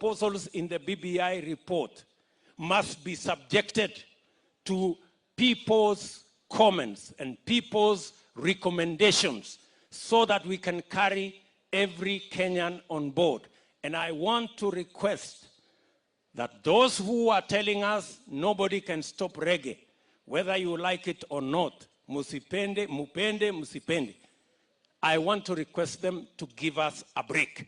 proposals in the BBI report must be subjected to people's comments and people's recommendations so that we can carry every Kenyan on board. And I want to request that those who are telling us nobody can stop reggae, whether you like it or not, musipende, mupende, musipende, I want to request them to give us a break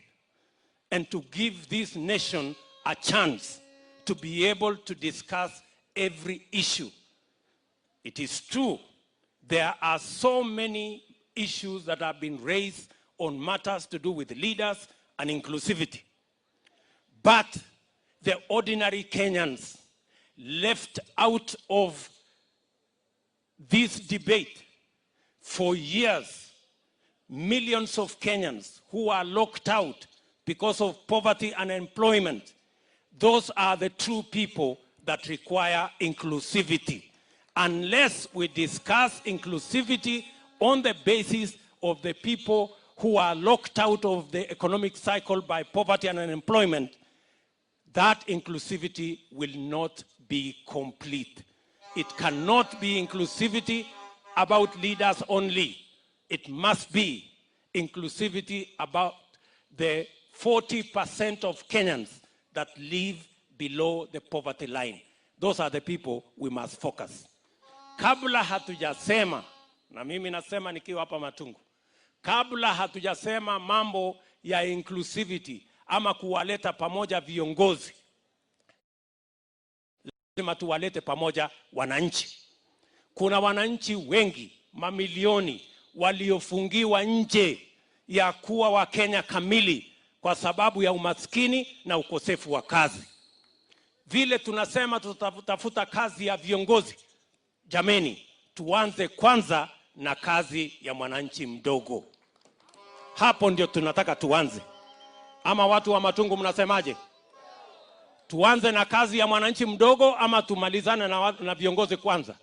and to give this nation a chance to be able to discuss every issue. It is true, there are so many issues that have been raised on matters to do with leaders and inclusivity. But the ordinary Kenyans left out of this debate for years. Millions of Kenyans who are locked out because of poverty and unemployment. Those are the true people that require inclusivity. Unless we discuss inclusivity on the basis of the people who are locked out of the economic cycle by poverty and unemployment, that inclusivity will not be complete. It cannot be inclusivity about leaders only. It must be inclusivity about the 40% of Kenyans that live below the poverty line. Those are the people we must focus. Kabla hatujasema, na mimi nasema nikiwa hapa Matungu, kabla hatujasema mambo ya inclusivity ama kuwaleta pamoja viongozi, lazima tuwalete pamoja wananchi. Kuna wananchi wengi, mamilioni, waliofungiwa nje ya kuwa wa Kenya kamili kwa sababu ya umaskini na ukosefu wa kazi. Vile tunasema tutatafuta kazi ya viongozi, jameni, tuanze kwanza na kazi ya mwananchi mdogo. Hapo ndio tunataka tuanze. Ama watu wa Matungu mnasemaje? Tuanze na kazi ya mwananchi mdogo ama tumalizane na viongozi kwanza?